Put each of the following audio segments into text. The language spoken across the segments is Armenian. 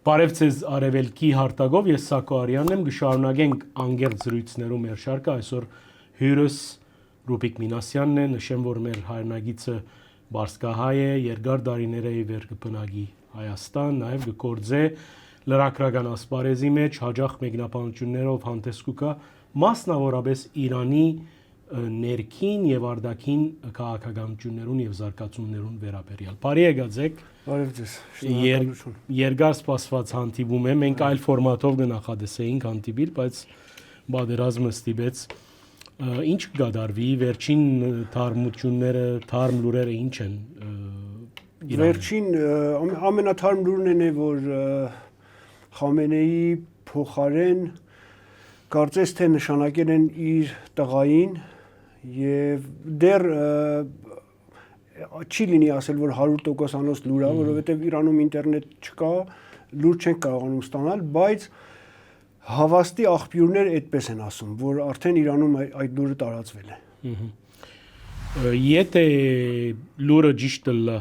Բարև ձեզ արևելքի հարտագով, ես Սակո Արյանն եմ, կշարունակենք անգերտ զրույցներում մեր շարքը, այսօր հյուրս Ռուբիկ Մինասյանն է, նշեմ, որ մեր հայրենագիծը բարձկահայ է, երկար դարիներ է վեր կբնակի Հայաստան, նաև կգործե լրագրական ասպարեզի մեջ հաջող մեկնաբանություններով հանդես կգա, մասնավորապես Իրանի ներքին եւ արտաքին քաղաքականություններուն եւ զարգացումներուն վերաբերյալ։ Բարի եկած եք։ Բարև ձեզ։ Շնորհակալություն։ Երկար սպասված հանդիպում է, մենք այլ ֆորմատով կնախադասեինք հանդիպել, բայց բادرազմը ստիպեց։ Ինչ կդարվի վերջին թարմությունները, թարմ լուրերը ինչ են։ Վերջին ամենաթարմ լուրն է, որ Խամենեի փոխարեն կարծես թե նշանակել են իր տղային եւ դեռ չի լինի ասել, որ 100%-անոց լուր է, որովհետեւ Իրանում ինտերնետ չկա, լուր չենք կարողանում ստանալ, բայց հավաստի աղբյուրներ այդպես են ասում, որ արդեն Իրանում այդ լուրը տարածվել է։ Եթե լուրը ճիշտ է,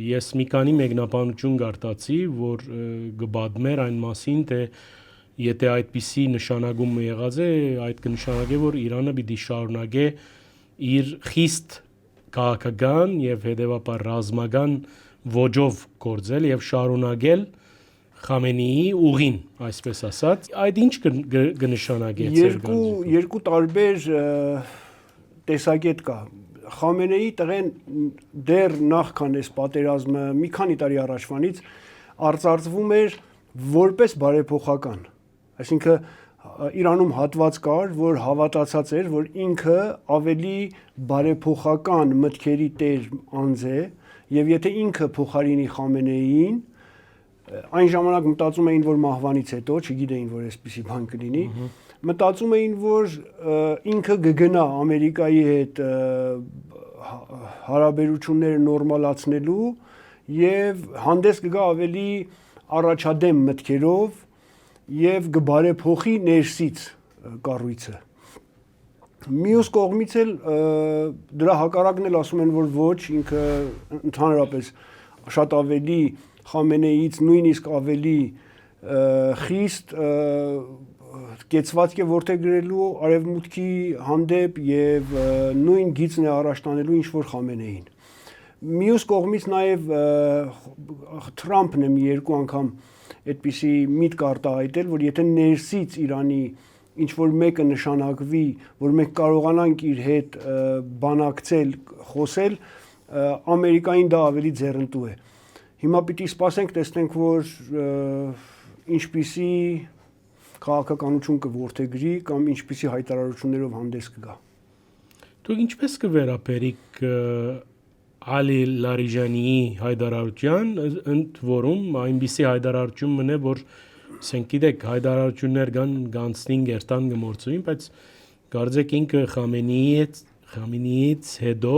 ես մի քանի մեկնաբանություն գարտացի, որ կբադմեր այն մասին, թե եթե այդպիսի նշանակում եղած է, այդ կնշանակե, որ Իրանը պիտի շարունակե իր խիստ քաղաքական եւ հետեւաբար ռազմական ոճով գործել եւ շարունակել Խամենեի ուղին, այսպես ասած, այդ ինչ կնշանակե երկու տարբեր տեսակետ կա։ Խամենեի տղեն դեռ նախքան այս պատերազմը մի քանի տարի առաջվանից արծարծվում էր որպես բարեփոխական։ Այսինքն Իրանում հատված կար, որ հավատացած էր, որ ինքը ավելի բարեփոխական մտքերի տեր անձ է, եւ եթե ինքը փոխարինի Խամենեիին, այն ժամանակ մտածում էին, որ մահվանից հետո, չգիտեին, որ այսպիսի բան կլինի, մտածում էին, որ ինքը կգնա Ամերիկայի հետ հարաբերությունները նորմալացնելու եւ հանդես կգա ավելի առաջադեմ մտքերով եւ կբարեփոխի ներսից կառույցը։ Մյուս կողմից էլ դրա հակառակն էլ ասում են, որ ոչ, ինքը ընդհանրապես շատ ավելի Խամենեիից նույնիսկ ավելի խիստ կեցվածք է որդեգրելու արևմուտքի հանդեպ եւ նույն գիծն է առաջ տանելու ինչ որ Խամենեին։ Մյուս կողմից նաեւ Թրամփն է մի երկու անգամ այդպիսի միտք արտահայտել, որ եթե ներսից Իրանի ինչ որ մեկը նշանակվի, որ մենք կարողանանք իր հետ բանակցել, խոսել, Ամերիկային դա ավելի ձեռնտու է։ Հիմա պիտի սպասենք, տեսնենք, որ ինչպիսի քաղաքականություն կորդեգրի կամ ինչպիսի հայտարարություններով հանդես կգա։ Դուք ինչպես կվերաբերիք Ալի Լարիջանիի հայտարարության, ընդ որում այնպիսի հայտարարություն մնե, որ ասենք գիտեք հայտարարություններ կան գանցնին երթան գմորցուին, բայց կարծեք ինքը Խամենեիից հետո,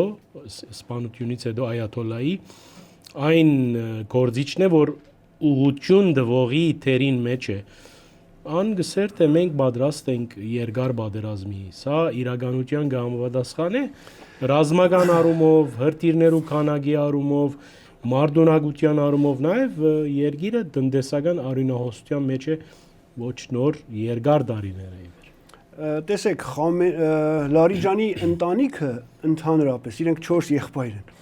սպանությունից հետո այաթոլլայի այն գործիչն է, որ ուղղություն դվողի թերին մեջ է։ Անգսեր թե մենք պատրաստ ենք երկար պատերազմի։ Սա իրականության կհամապատասխան է ռազմական առումով, հրթիռներու քանակի առումով, մարդունակության առումով, նաև երկիրը տնտեսական արյունահոսության մեջ է ոչ նոր երկար դարիներ է իվեր։ Տեսեք, Լարիջանի ընտանիքը ընդհանրապես իրենք 4 եղբայր են։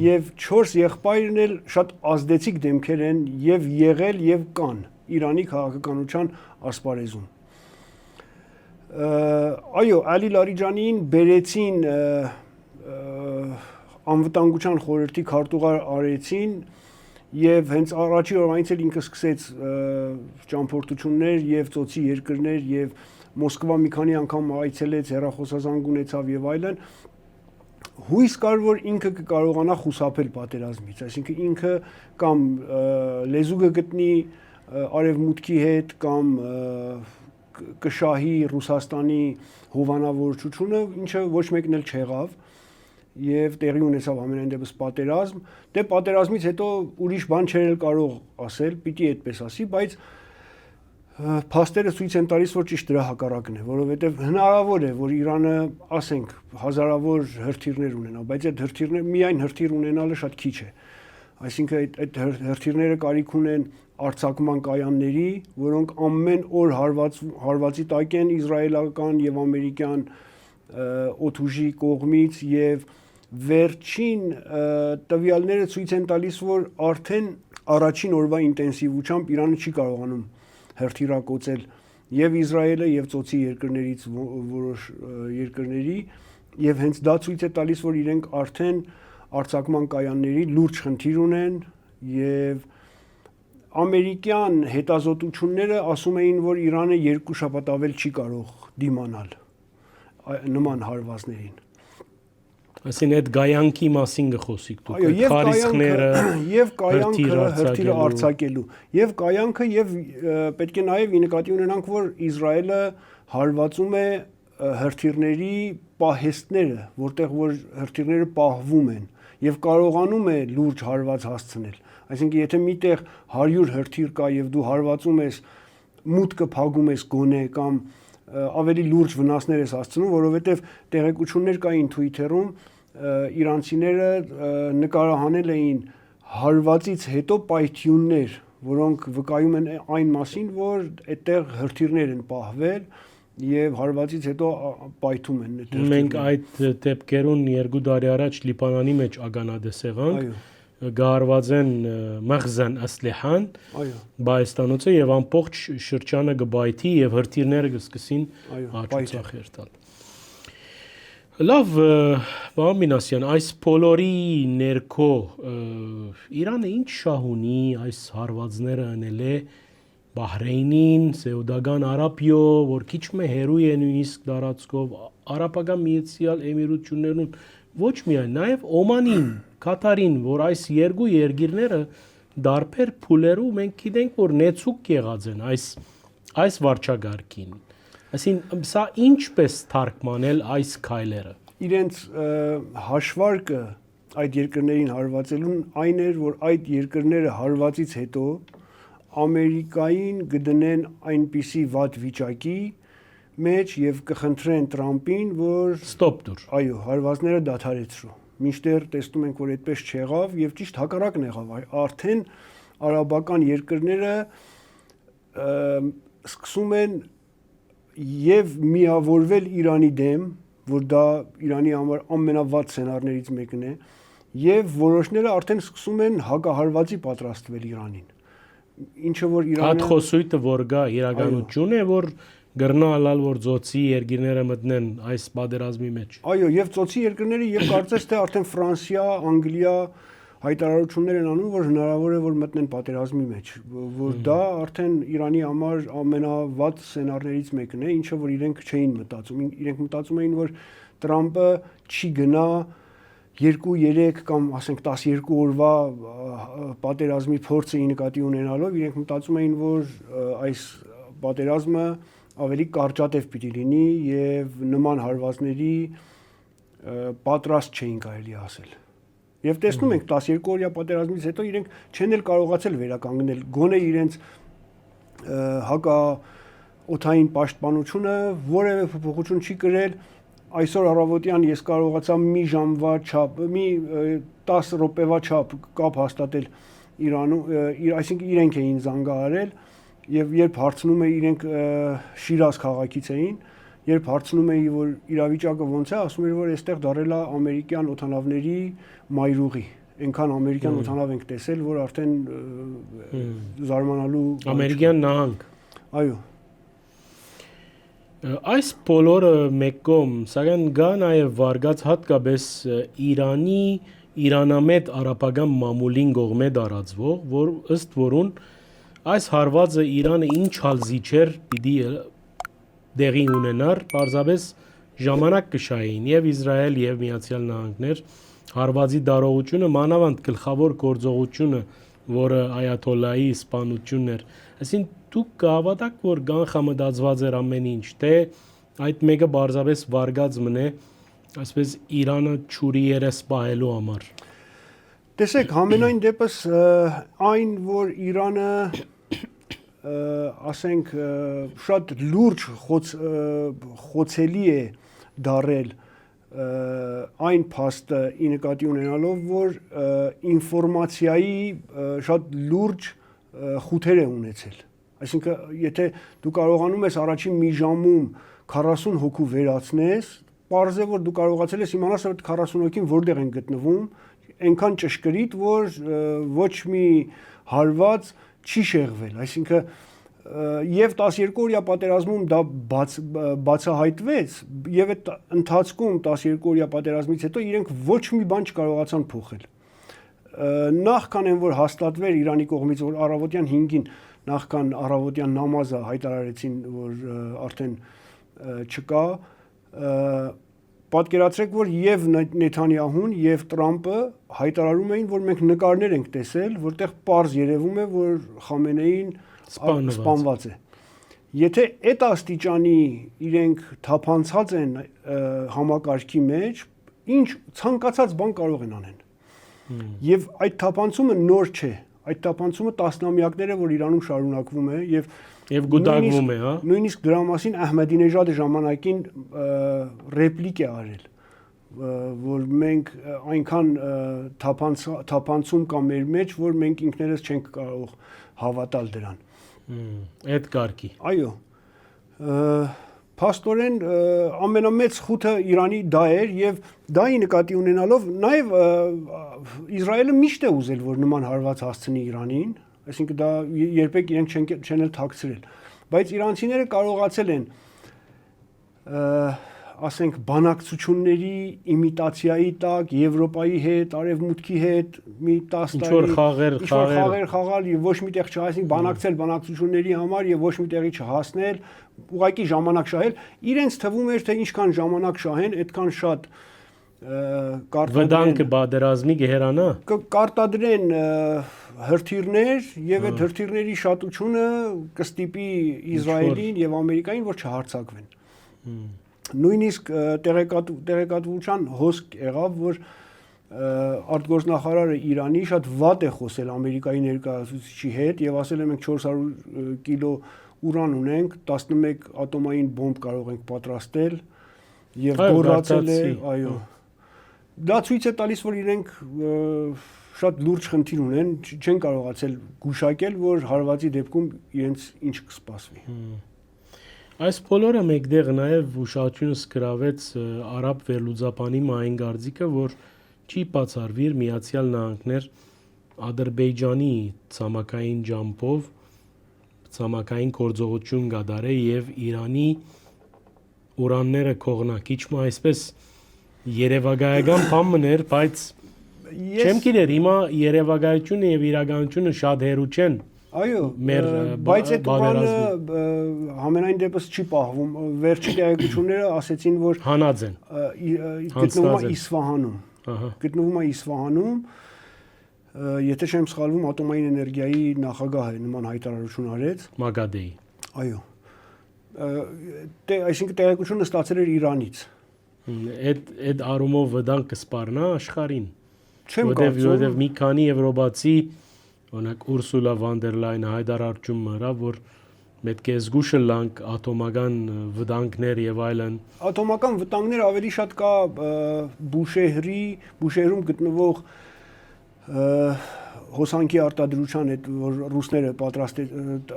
Եվ 4 եղբայրն էլ շատ ազդեցիկ դեմքեր են եւ եղել եւ կան Իրանի քաղաքականության ասպարեզում։ Այո, Ալի Լարիջանիին բերեցին անվտանգության խորհրդի քարտուղար արեցին եւ հենց առաջի օրվանից էլ ինքը սկսեց ճամփորդություններ եւ ծոցի երկրներ եւ Մոսկվա մի քանի անգամ այցելեց, հեռախոսազանգ ունեցավ եւ այլն։ Հույս կար, որ ինքը կկարողանա խուսափել պատերազմից, այսինքն ինքը կամ լեզու կգտնի արևմուտքի հետ կամ կշահի Ռուսաստանի հովանավորչությունը, ինչը ոչ մեկն էլ չեղավ եւ տեղի ունեցավ ամենայն դեպս պատերազմ, դե պատերազմից հետո ուրիշ բան չէր կարող ասել, պիտի այդպես ասի, բայց փաստերը ցույց են տալիս, որ ճիշտ դրա հակառակն է, որովհետեւ հնարավոր է, որ Իրանը, ասենք, հազարավոր հրթիռներ ունենա, բայց այդ հրթիռները միայն հրթիռ ունենալը շատ քիչ է։ Այսինքն այդ հրթիռները կարիք ունեն արձակման կայանների, որոնք ամեն օր հարվածի տակ են իսրայելական եւ ամերիկյան օդուժի կողմից եւ վերջին տվյալները ցույց են տալիս, որ արդեն առաջին օրվա ինտենսիվությամբ Իրանը չի կարողանում հրթիռակոծել եւ Իսրայելը եւ ծոցի երկրներից որոշ երկրների եւ հենց դա ցույց է տալիս, որ իրենք արդեն արձակման կայանների լուրջ խնդիր ունեն եւ ամերիկյան հետազոտությունները ասում էին, որ Իրանը 2 շաբաթ ավել չի կարող դիմանալ նման հարվածներին։ Այսինքն այդ գայանքի մասին գխոսիկ դուք, խարիսխները եւ կայանքը հրթիռը արձակելու եւ կայանքը եւ պետք է նաեւ նկատի ունենանք, որ Իսրայելը հարվածում է հրթիռների պահեստները, որտեղ որ հրթիռները պահվում են եւ կարողանում է լուրջ հարված հասցնել։ Այսինքն եթե միտեղ 100 հրթիռ կա եւ դու հարվածում ես, մուտքը փակում ես գոնե կամ ավելի լուրջ վնասներ ես հասցնում, որովհետեւ տեղեկություններ կային Twitter-ում, իրանցիները նկարահանել էին հարվածից հետո պայթյուններ, որոնք վկայում են այն մասին, որ այդտեղ հրթիռներ են պահվել եւ հարվածից հետո պայթում են այդտեղ։ Մենք այդ դեպքերուն 2 տարի առաջ Լիբանանի մեջ ագանադես եղանք, գարված են մղզան ասլիհան բայստանոցը եւ ամբողջ շրջանը գբայթի եւ հրթիռները կսկսին աճուցախեր տալ։ Լավ, պարոն Մինասյան, այս բոլորի ներքո Իրանը ինչ շահ ունի այս հարվածները անել է Բահրեյնին, Սաուդական Արաբիա, որ քիչ մե հերույ է նույնիսկ դարածքով, Արաբական Միացյալ Էմիրություններուն ոչ միայն, նաև Օմանին, Կատարին, որ այս երկու երկիրները դարբեր փուլերու մենք գիտենք, որ նեցուկ եղած են այս վարչագարքին։ Այսինքն սա ինչպես թարգմանել այս քայլերը։ Իրենց հաշվարկը այդ երկրներին հարվածելուն այն էր, որ այդ երկրները հարվածից հետո Ամերիկային կդնեն այնպիսի վատ վիճակի մեջ եւ կխնդրեն Տրամպին, որ ստոպ դուր։ Այո, հարվածները դադարեցրու։ Մինչդեռ տեսնում ենք, որ այդպես չեղավ եւ ճիշտ հակառակն եղավ։ Արդեն արաբական երկրները սկսում են եւ միավորվել Իրանի դեմ, որ դա Իրանի համար ամենավատ սցենարներից մեկն է, եւ որոշները արդեն սկսում են հակահարվածի պատրաստվել Իրանին։ Ինչը որ Իրանը Այդ խոսույթը որ գա իրականություն է, որ գրնալալ որ ծոցի երկիրները մտնեն այս պատերազմի մեջ։ Այո, եւ ծոցի երկրները եւ կարծես թե արդեն Ֆրանսիա, Անգլիա հայտարարություններ են անում, որ հնարավոր է որ մտնեն պատերազմի մեջ, որ դա արդեն Իրանի համար ամենավատ սցենարներից մեկն է, ինչը որ իրենք չէին մտածում։ Իրենք մտածում էին, որ Տրամպը չի գնա 2-3 կամ ասենք 12 օրվա պատերազմի փորձը նկատի ունենալով իրենք մտածում էին, որ այս պատերազմը ավելի կարճատև պիտի լինի եւ նման հարվածների պատրաստ չէին կարելի ասել։ Եվ տեսնում ենք 12 օրյա պատերազմից հետո իրենք չեն էլ կարողացել վերականգնել գոնե իրենց հակաօդային պաշտպանությունը որևէ փոփոխություն չի կրել։ Այսօր առավոտյան ես կարողացա մի ժամվա չափ, մի 10 րոպեվա չափ կապ հաստատել Իրանում, այսինքն իրենք էին զանգահարել եւ երբ հարցնում էի իրենք Շիրազ քաղաքից էին, երբ հարցնում էի որ իրավիճակը ոնց է, ասում էր որ այստեղ դարել է ամերիկյան օդանավների մայրուղի, այնքան ամերիկյան օդանավ ենք տեսել, որ արդեն զարմանալու ամերիկյան նահանգ։ Այո։ Այս բոլորը մեկում, սակայն գա նաև վարգած հատկապես Իրանի Իրանամետ արաբական մամուլին կողմէ դարածվող, որ ըստ որուն այս հարվածը Իրանը ինչ հալզիչեր պիտի դեղի ունենար, պարզապես ժամանակ կշային եւ Իսրայել եւ Միացյալ Նահանգներ հարվածի դարողությունը մանավանդ գլխավոր գործողությունը, որը այաթոլլայի սպանությունն էր, այսինքն դուք կհավատաք, որ կանխամտածված էր ամեն ինչ, թե այդ մեկը պարզապես վարգած մնե, այսպես Իրանը ճուրի երես պահելու համար։ Տեսեք, համենայն դեպս այն, որ Իրանը ասենք շատ լուրջ խոցելի է դարել այն փաստը ի նկատի ունենալով, որ ինֆորմացիայի շատ լուրջ խութեր է ունեցել։ Այսինքն, եթե դու կարողանում ես առաջին մի ժամում 40 հոգու վերացնես, պարզ է, որ դու կարողացել ես իմանալ, որ 40 հոգին որտեղ են գտնվում, այնքան ճշգրիտ, որ ոչ մի հարված չի շեղվել, այսինքն եւ 12-օրյա պատերազմում դա բացահայտվեց եւ այդ ընթացքում 12-օրյա պատերազմից հետո իրենք ոչ մի բան չկարողացան փոխել։ Նախքան այն որ հաստատվեր Իրանի կողմից, որ առավոտյան 5-ին նախքան առավոտյան նամազը հայտարարեցին, որ արդեն չկա, պատկերացրեք, որ եւ Նեթանյահուն եւ Տրամպը հայտարարում էին, որ մենք նկարներ ենք տեսել, որտեղ պարզ երևում է, որ Խամենեին սպանված է։ Եթե այդ աստիճանի իրենք թափանցած են համակարգի մեջ, ինչ ցանկացած բան կարող են անեն։ Եվ այդ թափանցումը նոր չէ, այդ թափանցումը տասնամյակներ է, որ Իրանում շարունակվում է եւ գուտակվում է, հա։ Նույնիսկ դրա մասին Ահմեդինեժադը ժամանակին ռեպլիկ է արել, որ մենք այնքան թափանցում կա մեր մեջ, որ մենք ինքներս չենք կարող հավատալ դրան։ Այդ կարգի։ Այո։ Փաստորեն ամենամեծ խութը Իրանի դա էր եւ դայի նկատի ունենալով նաեւ Իսրայելը միշտ է ուզել, որ նման հարված հասցնի Իրանին, այսինքն դա երբեք իրենք չեն էլ թաքցրել, բայց իրանցիները կարողացել են ասենք բանակցությունների իմիտացիայի տակ Եվրոպայի հետ, Արևմուտքի հետ մի 10 տարի ինչ-որ խաղեր խաղալ եւ ոչ միտեղ չհասնի բանակցել բանակցությունների համար եւ ոչ միտեղի չհասնել, ուղղակի ժամանակ շահել, իրենց թվում էր թե ինչքան ժամանակ շահեն, այդքան շատ վտանգը բادرազմի գերանա կարտադրեն հրթիռներ եւ այդ հրթիռների շատությունը կստիպի Իսրայելին եւ Ամերիկային, որ չհարձակվեն։ Նույնիսկ տեղեկատվության հոսք եղավ, որ արտգործնախարարը Իրանի շատ վատ է խոսել Ամերիկայի ներկայացուցիչի հետ եւ ասել է մենք 400 կիլո ուրան ունենք, 11 ատոմային բոմբ կարող ենք պատրաստել եւ գոռացել է, այո։ Դա ցույց է տալիս, որ իրենք շատ լուրջ խնդիր ունեն, չեն կարողացել գուշակել, որ հարվածի դեպքում իրենց ինչ կսպասվի։ Այս բոլորը մեկտեղ նաև ուշադրությունս գրավեց արաբ վերլուծապանի Մային Գարձիկը, որ չի բացառվիր Միացյալ Նահանգներ Ադրբեջանի ցամաքային ջամփով ցամաքային գործողություն կատարե եւ Իրանի ուրանները կողնակիչ մա այսպես երևակայական բան մներ, բայց չեմ գիտեր հիմա երևակայությունը եւ իրականությունը շատ հեռու չեն։ Այո, բայց այդ բանը համենայն դեպս չի պահվում։ Վերջի տեղեկությունները ասեցին, որ հանած են։ Գտնվում է Իսվահանում։ Գտնվում է Իսվահանում, եթե չեմ սխալվում, ատոմային էներգիայի նախագահը նման հայտարարություն արեց։ Մագադեի։ Այո։ Այսինքն տեղեկությունը ստացել էր Իրանից։ Այդ արումով վտանգ կսպառնա աշխարհին։ Չեմ կարծում, որովհետև մի քանի եվրոպացի, օրինակ Ուրսուլա վան դեր Լայնը հայտարարություն մրա, որ պետք է զգուշը լանք ատոմական վտանգներ եւ այլն։ Ատոմական վտանգներ ավելի շատ կա Բուշեհրում գտնվող հոսանքի արտադրության հետ, որ ռուսները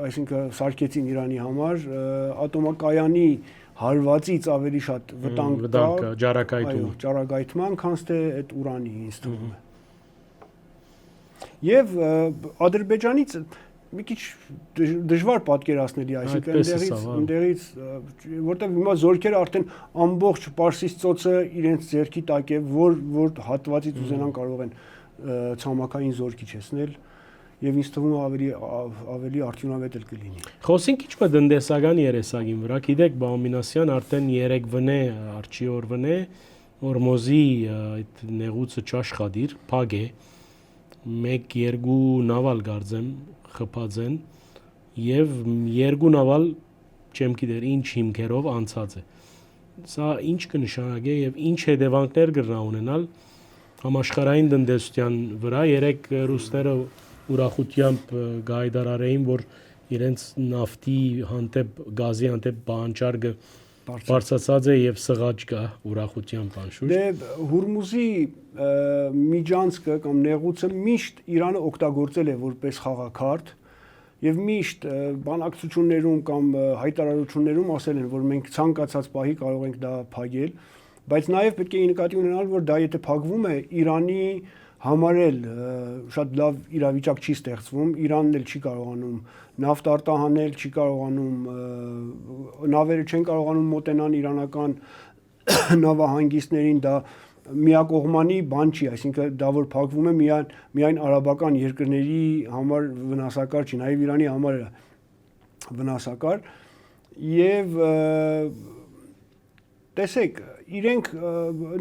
այսինքն սարքեցին Իրանի համար, ատոմակայանի հարվածից ավելի շատ վտանգ կա ճառագայթման, քան թե այդ ուրանի ինձ թվում է։ Եվ Ադրբեջանից մի քիչ դժվար պատկերացնելի, այսինքն այնտեղից, որտեղ հիմա զորքերը արդեն ամբողջ Պարսից ծոցը իրենց ձեռքի տակ է, որ հատվածից ուզենան կարող են ցամաքային զորք իջեցնել եւ ինձ թվում է ավելի արդյունավետ էլ կլինի։ Խոսենք ինչ-որ տնտեսական երեսագին վրա, գիտեք, Բաումինասյան արդեն 3 վնե արչի օրվնե Օրմոզի այդ նեղուցը չաշխատիր, փակ է, 1-2 նավալ գարձեմ խփած են եւ 2 նավալ չեմ գիտեր ինչ հիմքերով անցած է։ Սա ինչ կնշանակե եւ ինչ հետևանքներ կգրնա ունենալ համաշխարհային տնտեսության վրա։ Երեք ռուսները ուրախությամբ գայդարարեին, որ իրենց նավթի հանդեպ գազի հանդեպ բանջարկը բարձրացած է եւ սղաճ կա ուրախությամբ անշուշտ։ Դե Հուրմուզի միջանցքը կամ նեղուցը միշտ Իրանը օգտագործել է որպես խաղաքարտ եւ միշտ բանակցություններում կամ հայտարարություններում ասել են, որ մենք ցանկացած պահի կարող ենք դա փակել, բայց նաեւ պետք է նկատի ունենալ, որ դա եթե փակվում է, Իրանի համար էլ շատ լավ իրավիճակ չի ստեղծվում, Իրանն էլ չի կարողանում նավթ արտահանել, չի կարողանում նավերը չեն կարողանում մոտենան իրանական նավահանգիստներին, դա միակողմանի բան չի, այսինքն դա որ փակվում է միայն արաբական երկրների համար վնասակար չի, նաև Իրանի համար է վնասակար եւ տեսեք, իրենք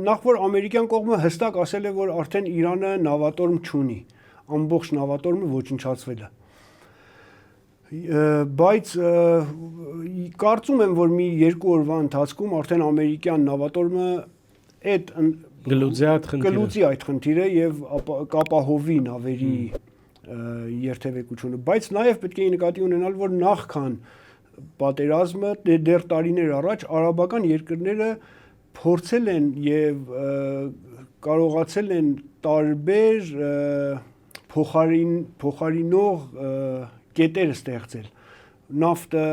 նախ որ ամերիկյան կողմը հստակ ասել է, որ արդեն Իրանը նավատորմ չունի, ամբողջ նավատորմը ոչնչացվել է։ Բայց կարծում եմ, որ մի 2 օրվա ընթացքում արդեն ամերիկյան նավատորմը այդ գլուծի այդ խնդիրը եւ կապահովի նավերի երթևեկությունը, բայց նաեւ պետք է նկատի ունենալ, որ նախքան պատերազմը դեռ տարիներ առաջ արաբական երկրները փորձել են եւ կարողացել են տարբեր փոխարինող կետեր ստեղծել, նավթը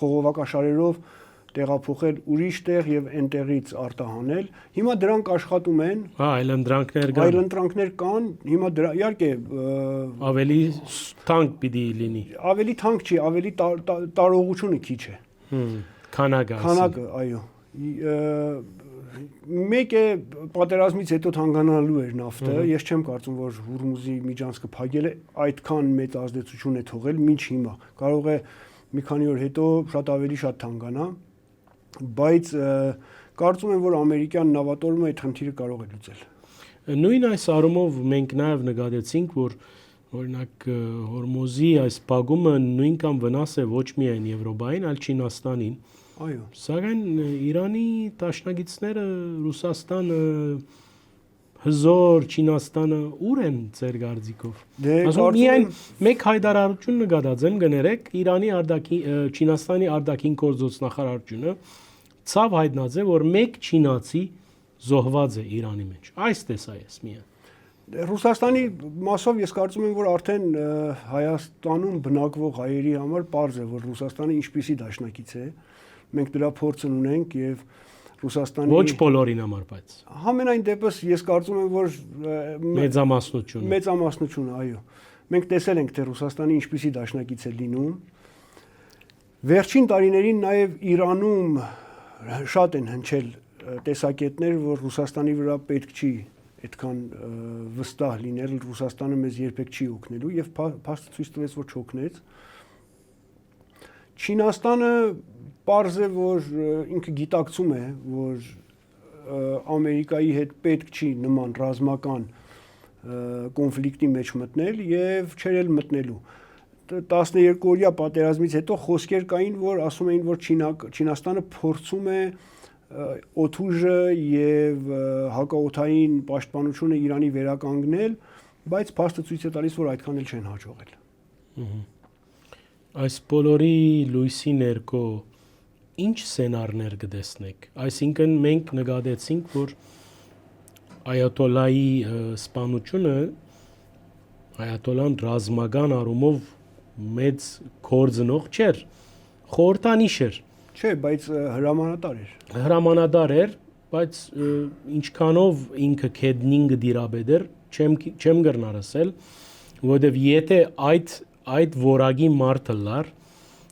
խողովակաշարերով տեղափոխել ուրիշ տեղ եւ այնտեղից արտահանել։ Հիմա դրանք աշխատում են։ Այլընտրանքներ կան։ Հիմա իհարկե ավելի թանկ պիտի լինի։ Ավելի թանկ չի, ավելի տարողությունը քիչ է։ Քանակը, այո։ Մեկ է պատերազմից հետո թանկանալու էր նավթը, ես չեմ կարծում, որ Հուրմուզի միջանցքը փակել է այդքան մեծ ազդեցություն է թողել մինչ հիմա։ Կարող է մի քանի օր հետո շատ ավելի շատ թանկանա, բայց կարծում եմ, որ ամերիկյան նավատորմը այդ խնդիրը կարող է լուծել։ Նույն այս առումով մենք նաև նկատեցինք, որ օրինակ Հորմուզի այս փակումը նույնքան վնաս է ոչ միայն Եվրոպային, այլ Չինաստանին։ Այո։ Սակայն Իրանի դաշնակիցները Ռուսաստանը, Հզոր, Չինաստանը ուր են ձեր կարծիքով։ Ասում միայն մեկ հայտարարություն նկատած եմ գներեք Իրանի Չինաստանի արտաքին գործոստնախարարությունը ցավ հայտնած է, որ մեկ չինացի զոհված է Իրանի մեջ։ Այս տեսա ես միայն։ Ռուսաստանի մասով ես կարծում եմ, որ արդեն Հայաստանում բնակվող հայերի համար պարզ է, որ Ռուսաստանը ինչպիսի դաշնակից է։ Մենք դրա փորձն ունենք եւ Ռուսաստանի ոչ բոլորին համար, բայց համենայն դեպս ես կարծում եմ, որ մեծամասնությունը, այո։ Մենք տեսել ենք, թե Ռուսաստանի ինչպիսի դաշնակից է լինում։ Վերջին տարիներին նաեւ Իրանում շատ են հնչել տեսակետներ, որ Ռուսաստանի վրա պետք չի այդքան վստահ լինել, Ռուսաստանը մեզ երբեք չի օգնելու եւ փաստը ցույց տվեց, որ չօգնեց։ Չինաստանը պարզ է, որ ինքը գիտակցում է, որ Ամերիկայի հետ պետք չի նման ռազմական կոնֆլիկտի մեջ մտնել եւ չէր էլ մտնելու։ 12-օրյա պատերազմից հետո խոսքեր կային, որ ասում էին, որ Չինաստանը փորձում է օդուժը եւ հակաօդային պաշտպանությունը Իրանի վերականգնել, բայց փաստը ցույց է տալիս, որ այդքան էլ չեն հաջողել։ Այս բոլորի լույսի ներքո ինչ սցենարներ կտեսնեք։ Այսինքն մենք նկատեցինք, որ Այաթոլլայի սպանությունը Այաթոլլան ռազմական առումով մեծ կորձնող չէր, խորհրդանիշ էր։ Չէ, բայց հրամանատար էր։ Հրամանատար էր, բայց ինչքանով ինքը քեդնին գդիրաբեդեր, չեմ գրնար ասել, որովհետև եթե այդ որակի մարդը լար,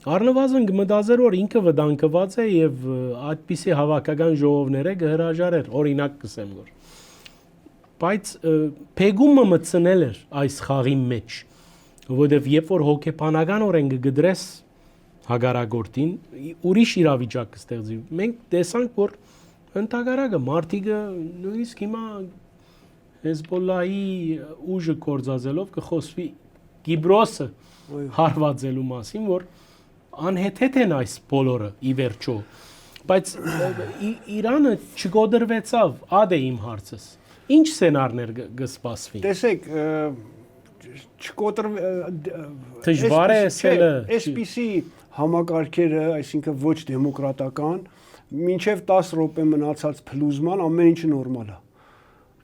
առնվազն կմտածեր, որ ինքը վտանգված է եւ այդպիսի հավաքական ժողովները կհրաժարեր, օրինակ կսեմ որ։ Բայց փեգումը մտցնել էր այս խաղի մեջ, որովհետև երբ որ հոգեբանականորեն կգդրես հագարագորտին, ուրիշ իրավիճակ կստեղծի։ Մենք տեսանք, որ ընդհանրակը մարդիկը նույնիսկ հիմա Հեզբոլլայի ուժը կորցածելով կխոսվի Կիպրոսը հարվածելու մասին, որ անհեթեթ են այս բոլորը ի վերջո, բայց Իրանը չգոդրվեցավ, ադե իմ հարցս։ Ինչ սցենարներ կսպասվի։ Տեսեք, դժվար է ասելը։ Այսպիսի համակարգերը, այսինքն ոչ դեմոկրատական, մինչև 10 րոպե մնացած փլուզման ամեն ինչը նորմալ է։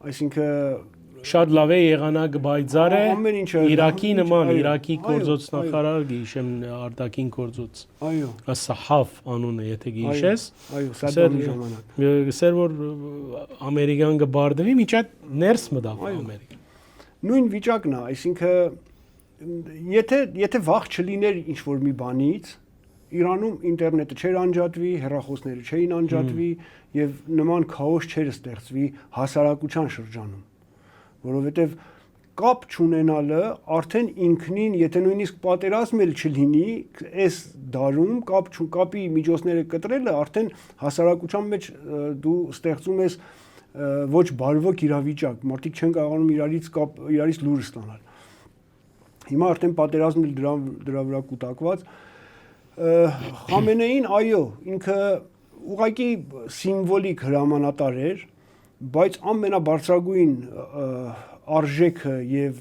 Այսինքն շատ լավ է եղանակ բայձար է ամեն ինչը Իրաքի նման, այո, Իրաքի այո, գործոցնախարար գիշեմ արտաքին գործոց։ Այո, Սահավ անունը, եթե գիշես։ այո, Սադամի ժամանակ։ Գսեր որ ամերիկան գբարդվի, միջ այդ ներս մտավ Այո։ Ամերիկա։ Նույն վիճակն է, այսինքն եթե վաղ չլիներ ինչ որ մի բանից, Իրանում ինտերնետը չէր անջատվի, հեռախոսները չէին անջատվի եւ նման քաոս չէր ստեղծվի հասարակության շրջանում, որովհետեւ կապ չունենալը արդեն ինքնին, եթե նույնիսկ պատերազմ էլ չլինի, այս դարում կապի միջոցները կտրելը արդեն հասարակության մեջ դու ստեղծում ես ոչ բարվոք իրավիճակ, մարդիկ չեն կարողանում իրարից լուր ստանալ։ Հիմա արդեն պատերազմն էլ դրա վրա կուտակված Խամենեին, այո, ինքը ուղղակի սիմվոլիկ հրամանատար էր, բայց ամենաբարձրագույն արժեքը եւ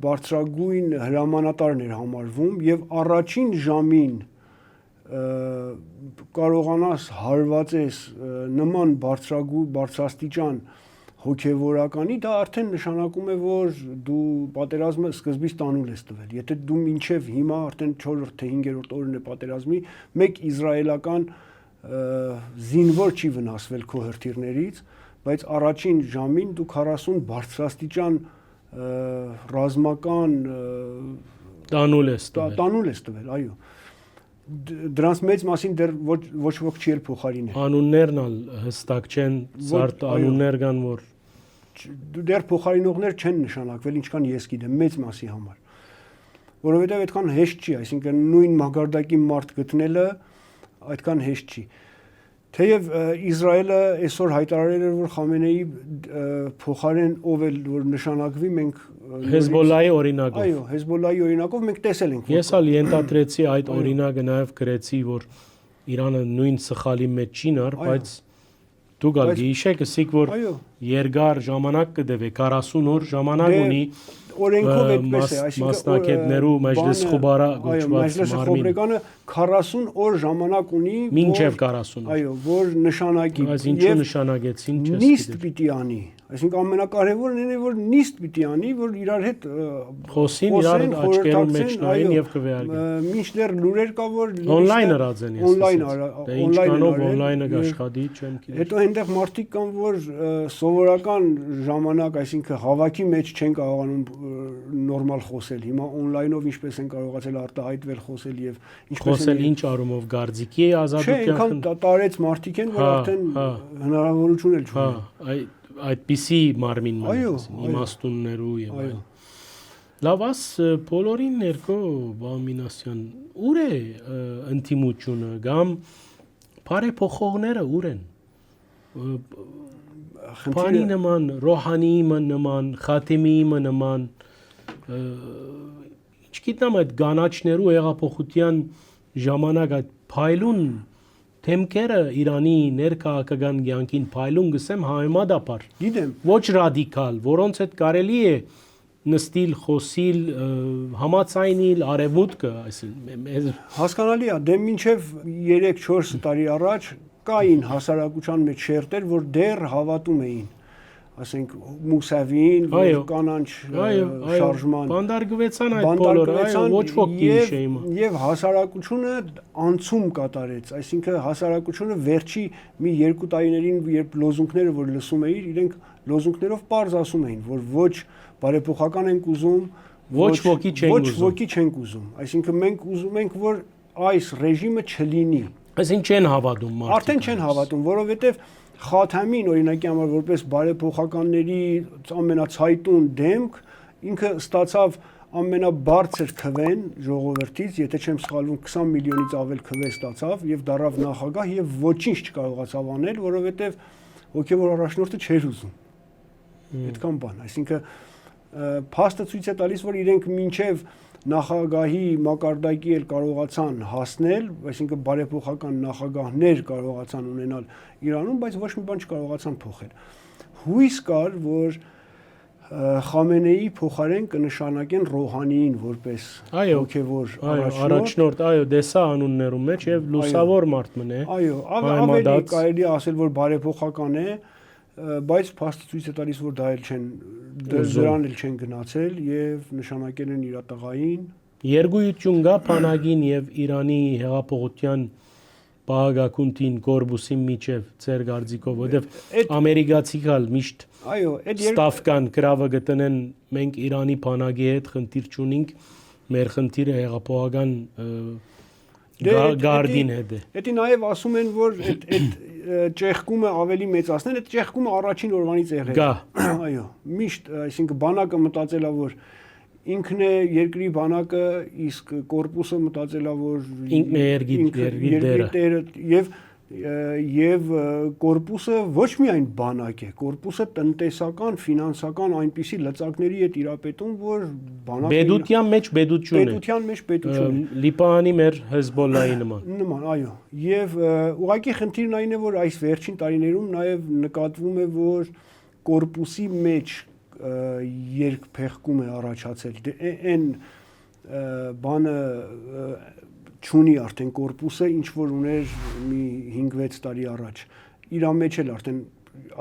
բարձրագույն հրամանատարն էր համարվում եւ առաջին ժամին կարողանաս հարվածես նման բարձրաստիճան հոգեվորականի, դա արդեն նշանակում է, որ դու պատերազմը սկզբից տանուլ ես տվել։ Եթե դու մինչև հիմա արդեն 4-րդ թե 5-րդ օրն է պատերազմի, մեկ իզրայելական զինվոր չի վնասվել քո հրթիռներից, բայց առաջին ժամին դու 40 բարձրաստիճան ռազմական տանուլ ես տվել, այո։ Դրանց մեծ մասին դեռ ոչ ոք չի էլ փոխարինել։ Անուններն ալ հստակ չեն, զարդ անուններ կան, որ դեռ փոխարինողներ չեն նշանակվել, ինչքան ես գիտեմ, մեծ մասի համար։ Որովհետև այդքան հեշտ չի, այսինքն նույն մագարտակի մարդ գտնելը այդքան հեշտ չի։ Թեև Իսրայելը այսօր հայտարարել էր, որ Խամենեի փոխարեն ով էլ որ նշանակվի, մենք Հեզբոլլայի օրինակով։ Այո, Հեզբոլլայի օրինակով մենք տեսել ենք։ Ես ալ ենթադրեցի այդ օրինակը նաև գրեցի, որ Իրանը նույն սխալի մեջ չի նար, բայց դու գալ գիշեք, ասիկ որ երկար ժամանակ կդեվե 40 օր ժամանակ ունի օրենքով այդպես է, այսինքն մասնակիցներու Մեջլիս Խուբարա գոչված մարմինը 40 օր ժամանակ ունի մինչև 40 օր։ Այո, որ նշանակի Այս ինչու նշանակեցին, չես նիստ պիտի անի։ Այսինքն ամենակարևորն է, որ նիստ պիտի անի, որ իրար հետ խոսին, իրար աչքերում մեջ նային եւ կվեարկեն։ Մինչդեռ լուրեր կա, որ օնլայն հրաձեն ես։ Ինչքանով օնլայնը աշխատի, չեմ գիտեմ։ Հետո այնտեղ մարդիկ կան, որ սովորական ժամանակ, այսինքն հավաքի մեջ չեն կարողանում նորմալ խոսել։ Հիմա օնլայնով ինչպես են կարողացել արտահայտվել խոսել եւ ինչպես խոսել ինչ առումով գարձիկի ազատության։ Չէ, այնքան տարեց մարդիկ են, որ արդեն հնարավորություն էլ չունեն։ Այդպիսի մարմին իմաստուններու եւ այլն։ Լավաս բոլորին ներկո Բամինասյան ուր է ինտիմությունը կամ բարեփոխողները ուր են։ Փանի նման, Ռոհանիի նման, Խաթեմիի նման չգիտեմ այդ գանաչներու հեղափոխության ժամանակ այդ փայլուն թեմքերը Իրանի ներքաղաքական կյանքին փայլուն գսեմ համեմատաբար։ Գիտեմ։ Ոչ ռադիկալ, որոնց հետ կարելի է նստիլ, խոսիլ, համացայնիլ, արևմուտքը, այսինքն հասկանալի է, դե մինչև 3-4 տարի առաջ կային հասարակության մեջ շերտեր, որ դեռ հավատում էին, ասենք Մուսավին, որ կանանչ շարժման բանդարգվեցան այդ բոլորը, ոչ ոք գիշեին։ Եվ հասարակությունը անցում կատարեց, այսինքն հասարակությունը վերջի մի 2 տարիներին, երբ լոզունգները որ լսում էիր, իրենք լոզունգներով պարզ ասում էին, որ ոչ բարեփոխական ենք ուզում, ոչ ոքի չենք ուզում, այսինքն մենք ուզում ենք, որ այս ռեժիմը չլինի։ Այսինքն չեն հավատում մարդիկ։ Արդեն չեն հավատում, որովհետև Խաթամին օրինակի համար որպես բարեփոխականների ամենացայտուն դեմք ինքը ստացավ ամենաբարձր քվեն ժողովրդից, եթե չեմ սխալվում 20 միլիոնից ավել քվե ստացավ եւ դարավ նախագահ եւ ոչինչ չկարողացավ անել, որովհետեւ հոգեվոր առաջնորդը չէր ուզում։ Այդքան բան, այսինքն փաստը ցույց է տալիս, որ իրենք մինչեւ նախագահի մակարդակի էլ կարողացան հասնել, այսինքն բարեփոխական նախագահներ կարողացան ունենալ Իրանում, բայց ոչ մի բան չկարողացան փոխել։ Հույս կար, որ Խամենեի փոխարեն կնշանակեն Ռոհանիին որպես հոգևոր առաջնորդ, այո, դեսա անուններում մեջ եւ լուսավոր մարդ մնե։ Այո, ավելի կարելի ասել, որ բարեփոխական է, բայց փաստը ցույց է տալիս, որ դրան էլ չեն գնացել եւ նշանակել են իր տղային։ Երգույթություն կա Փանագին եւ Իրանի հեղափոխության Պահագակունտին կորբուսի միջև ծեր գարձիկով, որովհետև ամերիկացիքալ միշտ ստավկան կրավը գտնեն մենք Իրանի Փանագի հետ խնդիր չունենք, մեր խնդիրը հեղափոխական գարդին հետ է։ Դա նաև ասում են, որ այդ ճեղքումը ավելի մեծացնեն, այդ ճեղքումը առաջին օրվանից եղել է։ Այո, միշտ, այսինքն բանակը մտածել է, որ ինքն է երկրի բանակը, իսկ կորպուսը մտածել է, որ ինքն է երկրի տերը եւ կորպուսը ոչ միայն բանակ է, կորպուսը տնտեսական, ֆինանսական այնպիսի լծակների է տիրապետում, որ բանակը Պետության մեջ պետություն է։ Պետության մեջ պետություն է։ Լիբանանի մեր Հեզբոլլայի նման, այո։ Եվ ուղղակի խնդիրն այն է, որ այս վերջին տարիներում նաև նկատվում է, որ կորպուսի մեջ երկփեղկում է առաջացել, այն բանը չունի արդեն կորպուսը, ինչ որ ուներ մի 5-6 տարի առաջ։ Իր մեջ էլ արդեն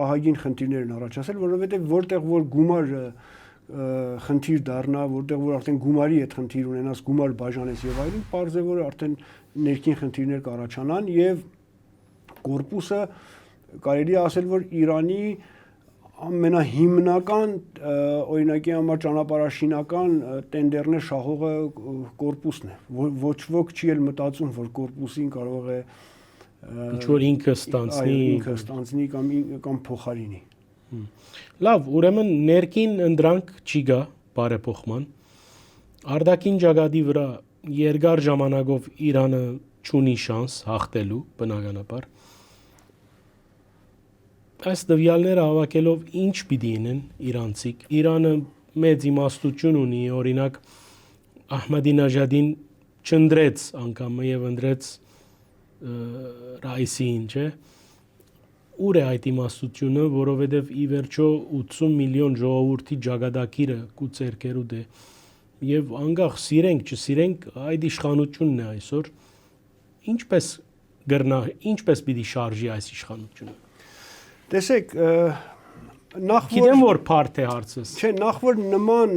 ահագին խնդիրներ են առաջացել, որովհետև որտեղ որ գումարը խնդիր դառնա, որտեղ որ արդեն գումարի հետ խնդիր ունենաս, գումար բաժանես եւ այլն, պարզ է, որ արդեն ներքին խնդիրներ կառաջանան եւ կորպուսը կարելի է ասել, որ Իրանի ամենահիմնական օրինակի համար ճանապարհաշինական տենդերներ շահողը կորպուսն է։ Ոչ ոք չի էլ մտածում, որ կորպուսին կարող է ինչ որ ինքը ստանցնի կամ փոխարինի։ Լավ, ուրեմն ներքին ընդրանք չի գա բարեփոխման։ Արտաքին ճակատի վրա երկար ժամանակով Իրանը չունի շանս հաղթելու բնականաբար։ Այս տվյալները հավաքելով ինչ պիտի ինեն իրանցիք։ Իրանը մեծ իմաստություն ունի, օրինակ Ահմադինեժադին չընտրեց անգամ եւ ընտրեց Ռայիսին, չէ՞։ Ուր է այդ իմաստությունը, որովհետեւ ի վերջո 80 միլիոն ժողովրդի ճակատագիրը կուծերկերու դե եւ անգախ սիրենք, չսիրենք, այդ իշխանությունն է այսօր։ Ինչպես պիտի շարժի այս իշխանությունը։ Տեսեք, գիտեմ որ բարդ է հարցս։ Չէ, նախ որ նման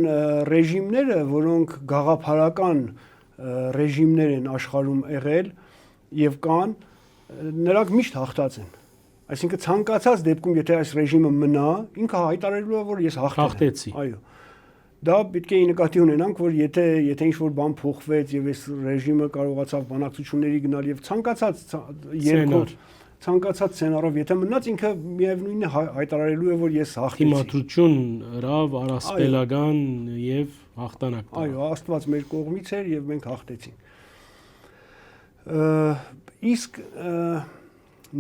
ռեժիմները, որոնք գաղափարական ռեժիմներ են աշխարհում եղել եւ կան, նրանք միշտ հաղթած են։ Այսինքն ցանկացած դեպքում, եթե այս ռեժիմը մնա, ինքը հայտարարելու է, որ ես հաղթեցի։ Այո։ Դա պետք է նկատի ունենանք, որ եթե ինչ-որ բան փոխվեց եւ այս ռեժիմը կարողացավ բանակցությունների գնալ եւ ցանկացած սցենարով եթե մնաց, ինքը միևնույնն է հայտարարելու է, որ ես հաղթեցի։ Թիմադրություն հրավ, առասպելական եւ հաղթանակ։ Այո, Աստված մեր կողմից էր եւ մենք հաղթեցինք։ Իսկ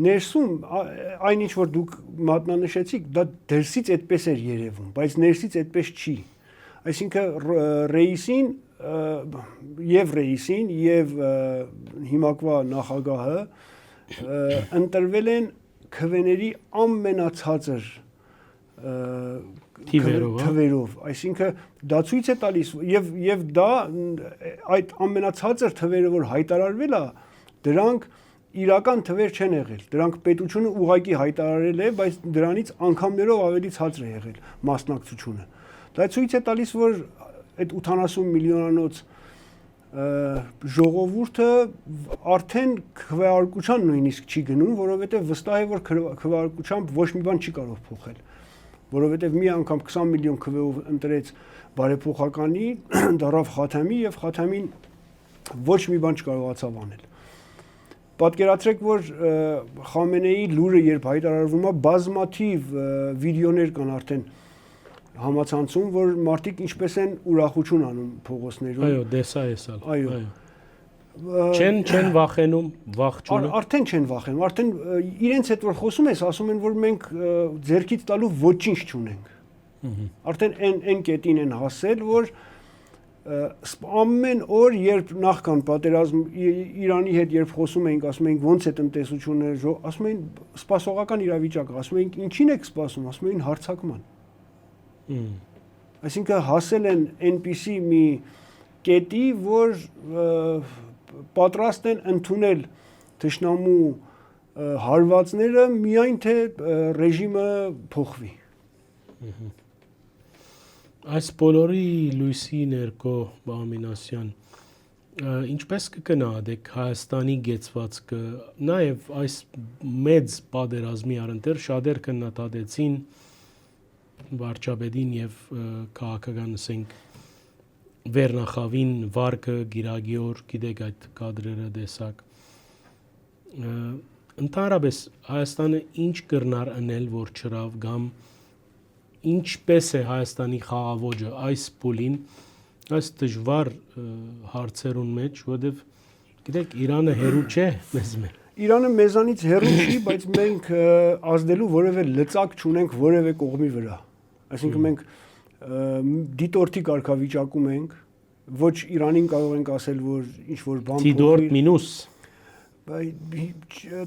ներսում այնինչ որ դուք մատնանշեցիք, դա դրսից այդպես էր երևում, բայց ներսից այդպես չի։ Այսինքն Ռեիսին եւ հիմակվա նախագահը ընտրվել են քվեների ամենացածր թվերով, այսինքն դա ցույց է տալիս եւ դա այդ ամենացածր թվերը, որ հայտարարվել է, դրանք իրական թվեր չեն եղել, դրանք պետությունը ուղղակի հայտարարել է, բայց դրանից անգամներով ավելի ցածր է եղել մասնակցությունը։ Դա ցույց է տալիս, որ այդ 80 միլիոնանոց ժողովուրդը արդեն քվեարկության նույնիսկ չի գնում, որովհետև վստահ է, որ քվեարկությամբ ոչ մի բան չի կարող փոխել, որովհետև մի անգամ 20 միլիոն քվեով ընտրեց բարեփոխականի, դարավ Խաթամի եւ Խաթամին ոչ մի բան չկարողացավ անել։ Պատկերացրեք, որ Խամենեի լուրը երբ հայտարարվում է, բազմաթիվ վիդեոներ կան արդեն համացանցում, որ մարդիկ ինչպես են ուրախություն անում փողոցներում։ Այո, դեսա էսալ։ Այո։ Չեն վախենում, վախ չունեն։ Արդեն չեն վախենում, արդեն իրենց հետ որ խոսում ես, ասում են, որ մենք ձերքից տալու ոչինչ չունենք։ Արդեն այն կետին են հասել, որ ամեն օր, երբ նախքան պատերազմ Իրանի հետ երբ խոսում էինք, ասում էինք ոնց է տնտեսությունը, ասում էին սպասողական իրավիճակ, ասում էինք ինչին եք սպասում, ասում էին հարձակման։ Այսինքն հասել են այնպիսի մի կետի, որ պատրաստ են ընդունել թշնամու հարվածները միայն թե ռեժիմը փոխվի։ Այս բոլորի լույսի ներքո Բաղամինասյան ինչպես կգնահատեք Հայաստանի գեցվածքը, նաև այս մեծ պատերազմի առընթեր շատեր քննադատեցին վարչապետին եւ քաղաքական ասենք վերնախավին վարկը Գիրագիոր, գիտեք այդ կադրերը տեսակ։ Ընդհանրապես Հայաստանը ինչ կրնար անել, որ չրավ կամ ինչպես է Հայաստանի խաղաղոճը այս փուլին, այս դժվար հարցերուն մեջ, որովհետև գիտեք Իրանը հերու չէ մեզ մեն։ Իրանը մեզանից հերու չի, բայց մենք ազդելու որևէ լծակ չունենք որևէ կողմի վրա։ Այսինքն մենք դիտորդի կարգավիճակում ենք, ոչ Իրանին կարող ենք ասել, որ ինչ որ բան դիտորդ մինուս։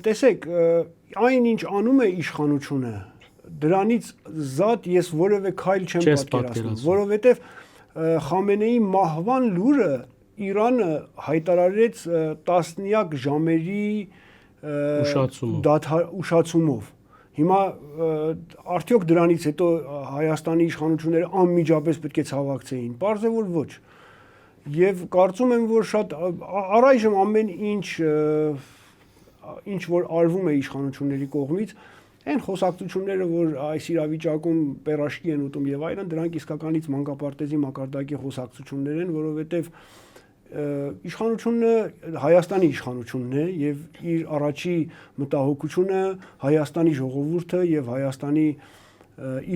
Տեսեք, այն ինչ անում է իշխանությունը, դրանից զատ ես որևէ քայլ չեմ պատկերացնում, որովհետև Խամենեի մահվան լուրը Իրանը հայտարարեց տասնյակ ժամերի ուշացումով։ Հիմա արդյոք դրանից հետո Հայաստանի իշխանությունները անմիջապես պետք է ցավակցեին։ Պարզ է որ ոչ։ Եվ կարծում եմ որ շատ առայժմ ամեն ինչ որ արվում է իշխանությունների կողմից, այն խոսակցությունները որ այս իրավիճակում պերաշկի են ուտում եւ այլն, դրանք իսկականից մանկապարտեզի մակարդակի խոսակցություններ են, որովհետեւ իշխանությունը Հայաստանի իշխանությունն է եւ իր առաջի մտահոգությունը Հայաստանի ժողովուրդը եւ Հայաստանի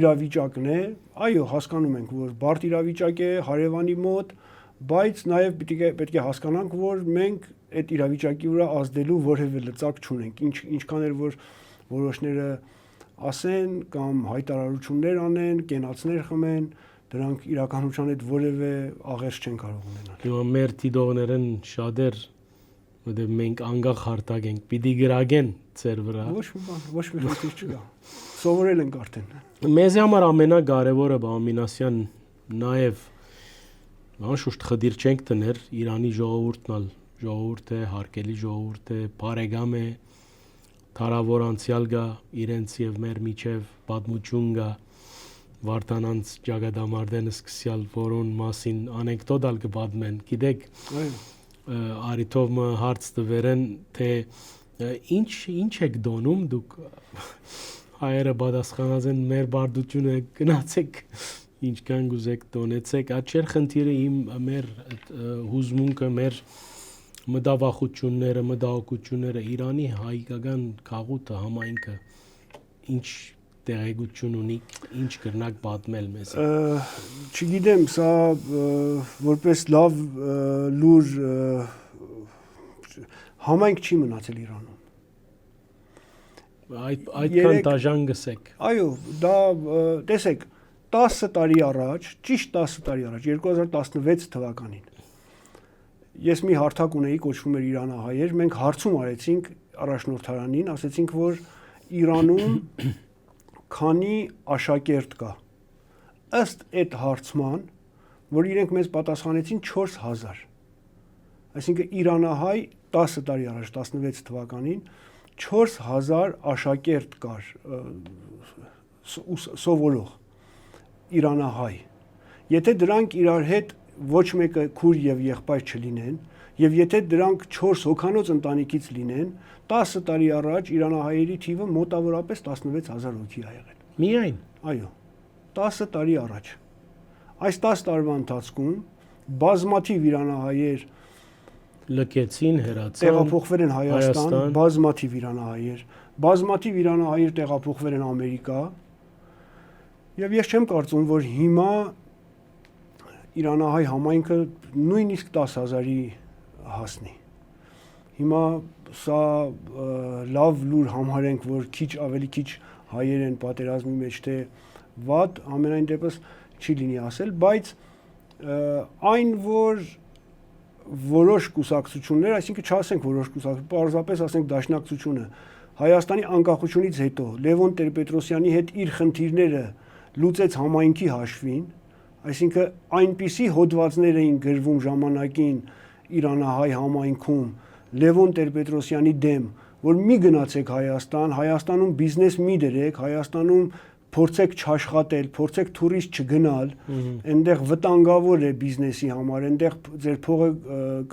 իրավիճակն է։ Այո, հասկանում ենք, որ բարդ իրավիճակ է հարևանի մոտ, բայց նաեւ պետք է հասկանանք, որ մենք այդ իրավիճակի վրա ազդելու որևէ լծակ չունենք։ Ինչքան էլ որ որոշները ասեն կամ հայտարարություններ անեն, կենացներ խմեն, դրանք իրականության հետ որևէ աղերս չեն կարող ունենալ։ Հիմա մեր դիտողներն շատեր, որտեղ մենք անկախ հարթակ ենք, պիտի գրագեն ծեր վրա։ Ոչ մի բան, ոչ մի խնդիր չկա։ Սովորել ենք արդեն։ Մեզ համար ամենակարևորը Բաղամինասյան նաև անշուշտ խդիր չենք տներ Իրանի ժողովուրդն ժողովուրդ է, հարգելի ժողովուրդ է, բարեկամ է, թարավոր անցյալ գա իրենց եւ մեր միջև պատմություն գա Վարդանանց ճակատամարտեն սկսյալ որոն մասին անեկդոտալ կպատմեն, գիտեք, արիթով մը հարց տվերեն, թե ինչ եք դոնում դուք հայերը պատասխանած են մեր բարդությունը գնացեք ինչքան գուզեք դոնեցեք, աչեր խնդիրը իմ մեր հուզմունքը, մեր մտավախությունները, մտահոգությունները Իրանի հայկական քաղուտը համայնքը ինչ տեղեկություն ունի, ինչ կրնակ պատմել մեզ։ Չգիտեմ, սա որպես լավ լուր համայնք չի մնացել Իրանում։ Այդքան դաժան գսեք։ Այո, դա տեսեք, 10 տարի առաջ, ճիշտ 10 տարի առաջ, 2016 թվականին ես մի հարթակ ունեի, կոչվում էր Իրանահայեր, մենք հարցում արեցինք առաջնորդարանին, ասեցինք, որ Իրանում քանի աշակերտ կա։ Ըստ այդ հարցման, որ իրենք մեզ պատասխանեցին 4000։ Այսինքն Իրանահայ 10 տարի առաջ 16 թվականին 4000 աշակերտ կար սովորող Իրանահայ։ Եթե դրանք իրար հետ ոչ մեկը քուր եւ եղբայր չլինեն, եւ եթե դրանք 4 հոգանոց ընտանիքից լինեն, 10 տարի առաջ Իրանահայերի թիվը մոտավորապես 16000 հոգի ա եղել։ Միայն։ Այո, 10 տարի առաջ։ Այս 10 տարվա ընթացքում բազմաթիվ Իրանահայեր լքեցին, հեռացան, տեղափոխվել են Հայաստան, բազմաթիվ Իրանահայեր տեղափոխվել են Ամերիկա։ Եվ ես չեմ կարծում, որ հիմա Իրանահայ համայնքը նույնիսկ 10000-ի հասնի։ Հիմա սա լավ լուր համարենք, որ ավելի քիչ հայեր են պատերազմի մեջ, թե վատ, ամենայն դեպս չի լինի ասել, բայց այն, որ որոշ կուսակցություններ, այսինքն չասենք որոշ կուսակցություն, պարզապես ասենք դաշնակցությունը Հայաստանի անկախությունից հետո Լևոն Տեր-Պետրոսյանի հետ իր խնդիրները լուծեց համայնքի հաշվին, Այսինքն այնպիսի հոդվածներ էին գրվում ժամանակին իրանահայ համայնքում Լևոն Տեր-Պետրոսյանի դեմ, որ մի գնացեք Հայաստան, Հայաստանում բիզնես մի դրեք, Հայաստանում փորձեք չաշխատել, փորձեք տուրիստ չգնալ, այնտեղ վտանգավոր է բիզնեսի համար, այնտեղ ձեր փողը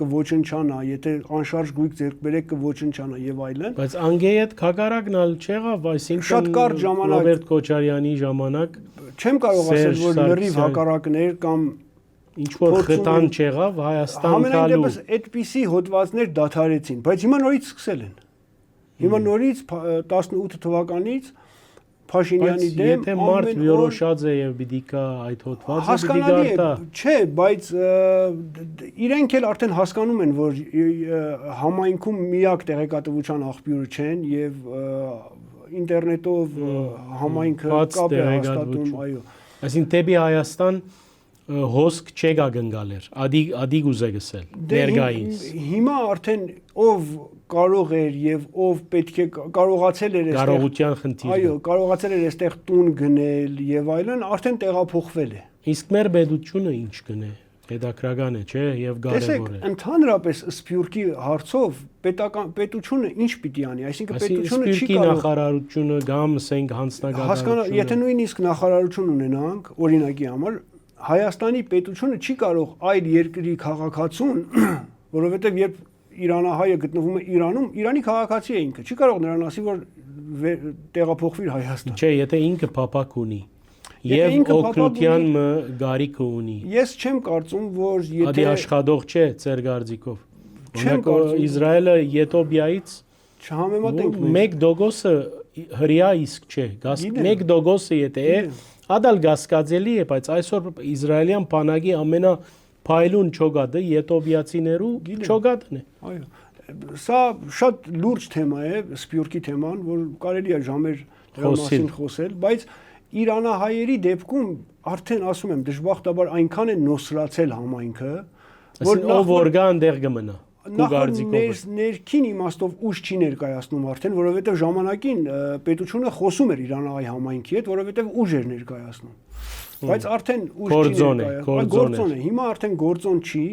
կոչնչանա, եթե անշարժ գույք ձեռք բերեք կոչնչանա եւ այլն։ Բայց անգեի հետ քագարակնալ չեղավ, այսինքն շատ կարճ ժամանակ Ռոբերտ Քոչարյանի ժամանակ չեմ կարող ասել, որ լրիվ հակառակներ կամ ինչ որ խթան չեղավ Հայաստան գալու։ Համենայնդեպս այդպիսի հոդվածներ դադարեցին, բայց հիմա նորից սկսել են։ Հիմա նորից 18 թվականից Փաշինյանի դեմ եթե մարդ որոշած է եւ պիտի կա այդ հոդվածը պիտի գարտա։ Չէ, բայց իրենք էլ արդեն հասկանում են, որ համայնքում միակ տեղեկատվության աղբյուրը չեն եւ ինտերնետով համայնքը կապ է հաստատում, այո։ Այսինքն դեպի Հայաստան հոսք չեկա գնալեր, ադի գուզե գսել ներգայից։ Հիմա արդեն ով կարող էր եւ ով պետք է կարողացել էր այստեղ կարողության խնդիրը։ Այո, կարողացել էր այստեղ տուն գնել եւ այլն, արդեն տեղափոխվել է։ Իսկ մեր պետությունը ինչ կնե։ Պետակրական է, չէ, եւ կարեւոր է։ Ընդհանրապես Սփյուռքի հարցով պետությունը ինչ պիտի անի, այսինքն պետությունը չի կարող կարող նախարարությունը կամ ասենք հանձնագիտությունը։ Հասկանա, եթե նույնիսկ նախարարություն ունենանք, օրինակի համար, Հայաստանի պետությունը չի կարող այլ երկրի քաղաքացուն, որովհետեւ երբ Իրանահայը գտնվում է Իրանում, Իրանի քաղաքացի է ինքը, չի կարող նրան ասի, որ տեղափոխվիր Հայաստան։ Չէ, եթե ինքը փապակ ունի եւ օգնության գարիք ունի։ Ես չեմ կարծում, որ եթե Ադի աշխատող չէ ծեր գարձիկով։ Չեմ կարծում Իսրայելը Եթոպիայից չհամեմատենք 1% հրյա իսկ չէ, 1% եթե է, ադալ գասկածելի է, բայց այսօր իսրայելյան բանակի ամենա փայլուն չոգադը եթոպիացիներու չոգադն է։ Այո։ Սա շատ լուրջ թեմա է, Սփյուռքի թեման, որ կարելի է ժամեր դրա մասին խոսել, բայց իրանահայերի դեպքում արդեն ասում եմ, դժբախտաբար այնքան է նոսրացել համայնքը, որ ով որ գա այնտեղ կմնա։ Ներքին իմաստով ուժ չի ներկայացնում արդեն, որովհետև ժամանակին պետությունը խոսում էր իրանահայ համայնքի հետ, որովհետև ուժ էր ներկայացնում։ Բայց արդեն ուժ չի ներկայացնում, գործոն է, հիմա արդեն գործոն չի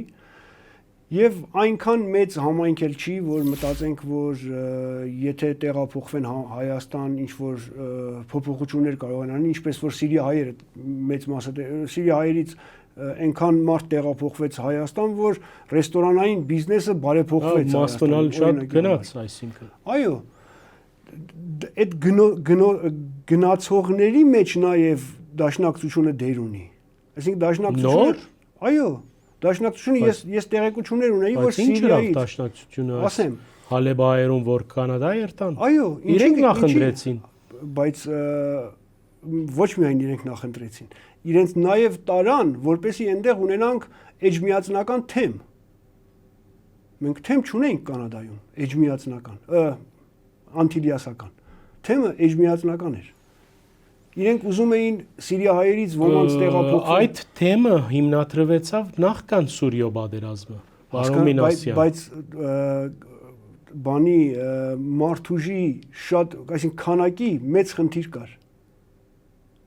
եւ այնքան մեծ համայնք էլ չի, որ մտածենք, որ եթե տեղափոխվեն Հայաստան, ինչ որ փոփոխություններ կարող են անել, ինչպես որ Սիրիահայերը մեծ մասը Սիրիահայերից այնքան մարդ տեղափոխվեց Հայաստան, որ ռեստորանային բիզնեսը բարեփոխվեց Հայաստանում։ Շատ գնաց, այսինքն։ Այո, այդ գնացողների մեջ նաև դաշնակցությունը դեր ունի։ Այսինքն դաշնակցությունը այո, դաշնակցությունը ես տեղեկություններ ունեի, որ Սիրիայից դաշնակցությունը ասեմ Հալեբայերում որ Կանադա երթան։ Այո, իրենք նախընտրեցին, բայց ոչ միայն իրենք նախընտրեցին, իրենց նաև տարան, որպեսի այնտեղ ունենանք էջմիածնական թեմ։ Մենք թեմ չունենք Կանադայում, էջմիածնական, անտիլիասական։ Թեմը էջմիածնական էր։ Իրենք ուզում էին Սիրիահայերից ոմանց տեղափոխել։ Այդ թեմը հիմնադրվեցավ նախքան Սուրիո պատերազմը, պարոն Մինասյան։ Բայց բանի մարդուժի շատ, այսինքն քանակի մեծ խնդիր կար։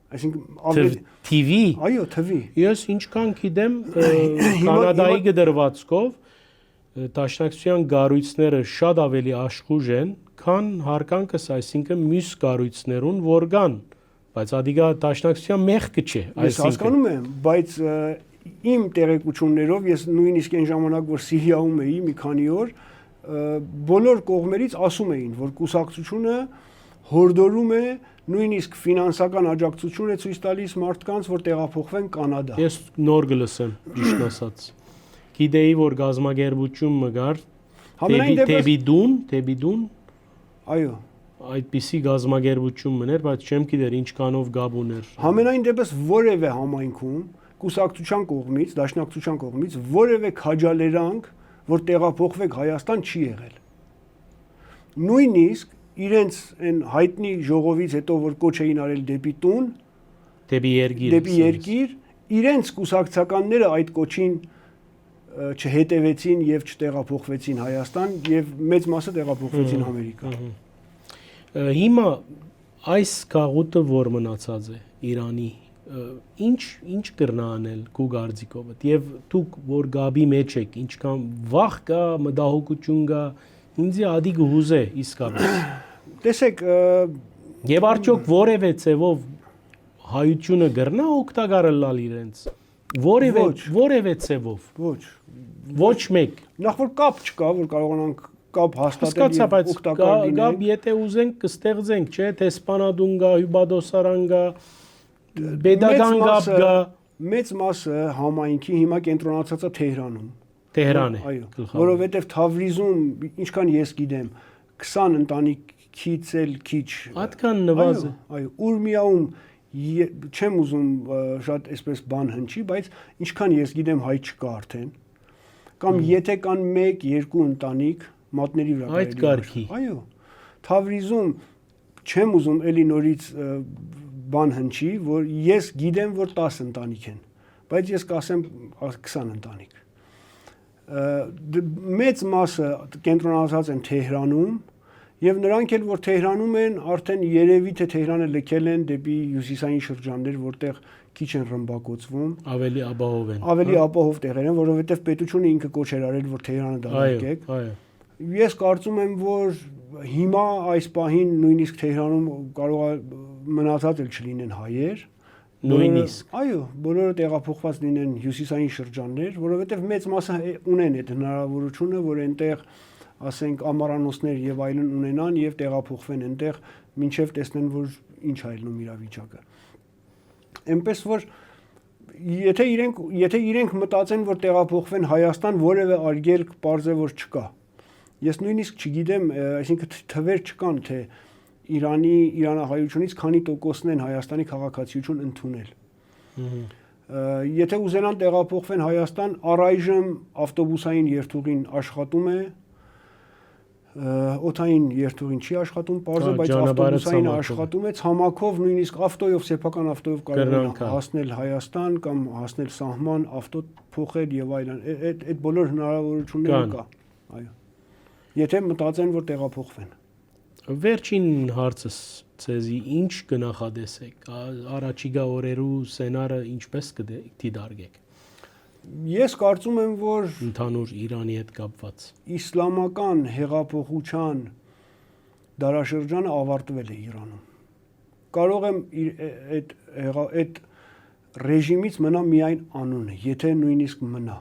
Այսինքն TV։ Այո, TV։ Ես ինչքան գիտեմ, Կանադայի գդրվածքով դաշնակցության գառույցները շատ ավելի աշխուժ են, քան հարկանքս, այսինքն մյուս գառույցներուն որ կան, բայց ադիգա դաշնակցության մեղքը չէ, Ես հասկանում եմ, բայց իմ տեղեկություններով ես նույնիսկ այն ժամանակ որ Սիրիայում էի մի քանի օր, բոլոր կողմերից ասում էին, որ կուսակցությունը հորդորում է նույնիսկ ֆինանսական աջակցություն է ցույց տալիս մարդկանց, որ տեղափոխվեն Կանադա։ Ես նոր գլսեմ, ճիշտ ասած։ Գիտեի, որ գազագերբություն մգար, թեբի դուն։ Այո։ Այդպիսի գազագերբություն մներ, բայց չեմ գիտեր ինչքանով գաբ ուներ։ Համենայն դեպս որևէ համայնքում, կուսակցության կողմից, դաշնակցության կողմից որևէ քաջալերանք, որ տեղափոխվեք Հայաստան չի եղել։ Նույնիսկ իրենց այն հայտնի ժողովից հետո որ կոչ էին արել դեպի տուն, դեպի երկիր, իրենց կուսակցականները այդ կոչին չհետևեցին եւ չտեղափոխվեցին Հայաստան եւ մեծ մասը տեղափոխվեցին Ամերիկա։ Հիմա այս գաղութը որ մնացած է Իրանի ինչ կրնանել քո գարձիկով եւ դուք որ գաբի մեջ եք ինչքան վախ կա մտահոգություն կա ինձ ադի գուզե իսկապես տեսեք եւ արդյոք որևէ ցևով հայությունը գրնա օգտակարել իրենց որևէ ցևով ոչ մեկ նախ որ կապ չկա որ կարողանանք կապ հաստատել եւ օգտակար լինենք գաբ եթե ուզենք կստեղծենք չէ թե սպանադուն գա հյուբադոսարան գա Բեդական գապ գա մեծ մասը համայնքի հիմա կենտրոնացած է Թեհրանում։ Թեհրան է։ Այո, որովհետև Թավրիզում, ինչքան ես գիտեմ, 20 ընտանիքից էլ քիչ։ Այդքան նվազ է։ Այո, Ուրմիայում չեմ ուզում շատ այսպես բան հնչի, բայց ինչքան ես գիտեմ հայ չկա արդեն։ Կամ եթե կան 1-2 ընտանիք մատների վրա այդ կարգի։ Այո։ Թավրիզում չեմ ուզում էլի նորից բան հնչի, որ ես գիտեմ, որ 10 ընտանիք են, բայց ես կասեմ 20 ընտանիք։ Մեծ մասը կենտրոնացած են Թեհրանում, եւ նրանք էլ որ Թեհրանում են, արդեն երևի թե Թեհրանը լքել են դեպի հյուսիսային շրջաններ, որտեղ քիչ են ռմբակոծվում, ավելի ապահով են։ Ավելի ապահով տեղեր են, որովհետեւ պետությունը ինքը կոչ էր արել, որ Թեհրանը դարձեք։ Այո։ Ես կարծում եմ, որ հիմա այս պահին նույնիսկ Թեհրանում կարող է մնացած էլ չլինեն հայեր, նույնիսկ։ Այո, բոլորը տեղափոխված լինեն հյուսիսային շրջաններ, որովհետև մեծ մասը ունեն այդ հնարավորությունը, որ այնտեղ, ասենք, ամառանոցներ եւ այլն ունենան եւ տեղափոխվեն այնտեղ, մինչեւ տեսնեն, որ ինչ է ելնում իրավիճակը։ Այնպես որ եթե իրենք մտածեն, որ տեղափոխվեն Հայաստան, որևէ արգելք պարզ է որ չկա։ Ես նույնիսկ չգիտեմ, այսինքն թվեր չկան, թե իրանահայությունից քանի տոկոսն են Հայաստանի քաղաքացիություն ընդունել։ Եթե ուզենան տեղափոխվեն Հայաստան, առայժմ ավտոբուսային երթուղին աշխատում է, օդային երթուղին չի աշխատում, պարզ է, բայց ավտոբուսային աշխատում է, ցամաքով նույնիսկ ավտոյով, սեփական ավտոյով կարող են հասնել Հայաստան կամ հասնել սահման, ավտո փոխել եւ այլն։ Այդ բոլոր հնարավորությունները կա։ Այո։ Եթե մտածեն, որ տեղափոխվեն։ Վերջին հարցս ցեզի ինչ կնախադեսեք առաջիկա օրերու սցենարը ինչպես կդիտարկեք Ես կարծում եմ որ ընդհանուր Իրանի հետ կապված իսլամական հեղափոխության դարաշրջանը ավարտվել է Իրանում կարող եմ այդ ռեժիմից մնա միայն անունը եթե նույնիսկ մնա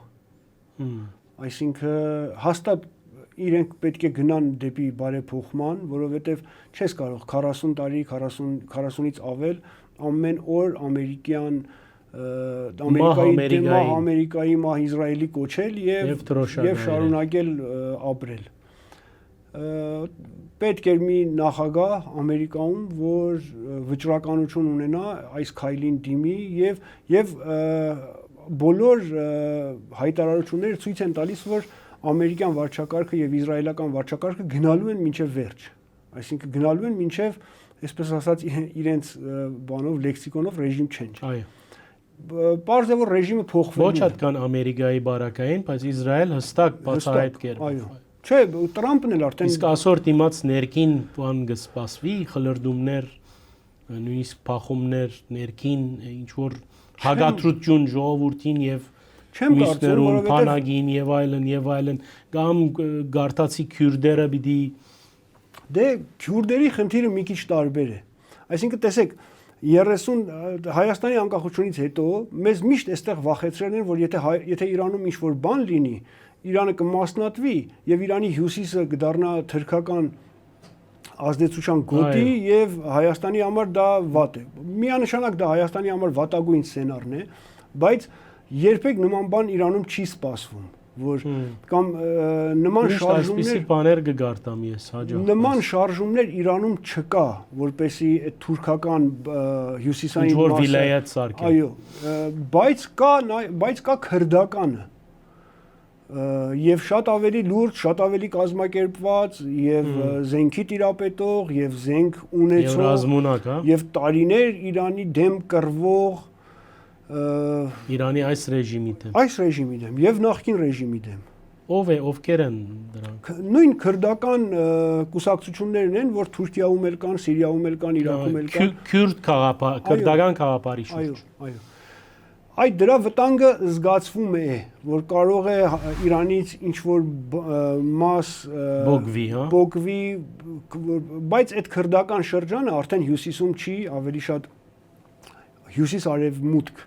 այսինքն հաստատ իրենք պետք է գնան դեպի բարեփոխման, որովհետև չես կարող 40 տարի, 40-ից ավել ամեն օր ամերիկյան Ամերիկայի մահ Իսրայելի կոչել եւ շարունակել ապրել։ Պետք էր մի նախագահ Ամերիկայում, որ վճռականություն ունենա այս քայլին դիմի եւ բոլոր հայտարարությունները ցույց են տալիս, որ ամերիկյան վարչակարգը եւ իսրայելական վարչակարգը գնալու են մինչեւ վերջ, այսինքն գնալու են մինչեւ, այսպես ասած, իրենց բանով լեքսիկոնով ռեժիմ change։ Այո։ Պարզ է որ ռեժիմը փոխվելու է։ Ոչ այդքան Ամերիկայի բարակային, բայց Իսրայել հստակ բացահայտ կերպով։ Այո։ Չէ, Տրամպն էլ արդեն իսկ այսօր դիմաց ներքին բան կսպասվի, խլրդումներ, նույնիսկ փախումներ ներքին, ինչ որ հագատրություն ժողովրդին եւ միսներուն փանագին եւ այլն կամ գարտացի քյուրդերը պիտի դե քյուրդերի խնդիրը մի քիչ տարբեր է այսինքն տեսեք 30 Հայաստանի անկախությունից հետո մեզ միշտ այստեղ վախեցրել են որ եթե Իրանում ինչ որ բան լինի Իրանը կմասնատվի եւ Իրանի հյուսիսը կդառնա թրքական ազդեցության գոտի եւ Հայաստանի համար դա վատ է միանշանակ դա Հայաստանի համար վատագույն սցենարն է բայց երբեք նման բան Իրանում չի սպասվում, որ կամ նման շարժումներ բաներ կգարտամ ես հաջող։ Նման շարժումներ Իրանում չկա, որպեսի այդ թուրքական հյուսիսային ինչ որ վիլայետ սարքեն։ Այո, բայց կա քրդականը։ Եվ շատ ավելի լուրջ, շատ ավելի կազմակերպված եւ զենքի տիրապետող եւ զենք ունեցող եւ ռազմունակ, հա։ Եվ տարիներ Իրանի դեմ կռվող Իրանի այս ռեժիմի դեմ։ Այս ռեժիմի դեմ եւ նախկին ռեժիմի դեմ։ Ովքեր են դրանք։ նույն քրդական կուսակցություններն են, որ Թուրքիայում էլ կան, Սիրիայում էլ կան, Իրաքում էլ կան։ Քուրդ քաղաքապար, քրդական քաղաքապարի շուրջ։ Այո։ Այդ դրա վտանգը զգացվում է, որ կարող է Իրանից ինչ-որ մաս բոգվի, բայց այդ քրդական շրջանը արդեն հյուսիսում չի, ավելի շատ հյուսիս-արևմուտք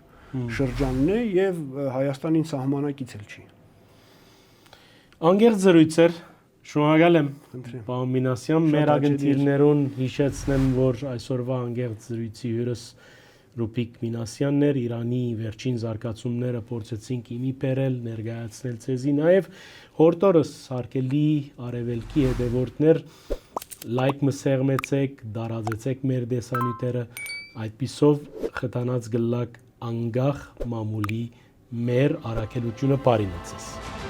շրջանն է եւ Հայաստանին սահմանակից էլ չի։ Անգերձ զրույցեր, շնորհակալ եմ, պարոն Մինասյան, մեր ագնտիրներուն հիշեցնեմ, որ այսօրվա անգերձ զրույցի հյուրս Ռուբիկ Մինասյանն էր, Իրանի վերջին զարգացումները փորձեցինք իմի բերել, ներկայացնել ցեզի, նաև հորդորս հարգելի արևելքի հետևորդներ, լայք մսեղմեցեք, դարաձեցեք մեր դեսանյութերը, այդպիսով խթանած գլակ անգախ մամուլի մեր առաքելությունը բարինացես։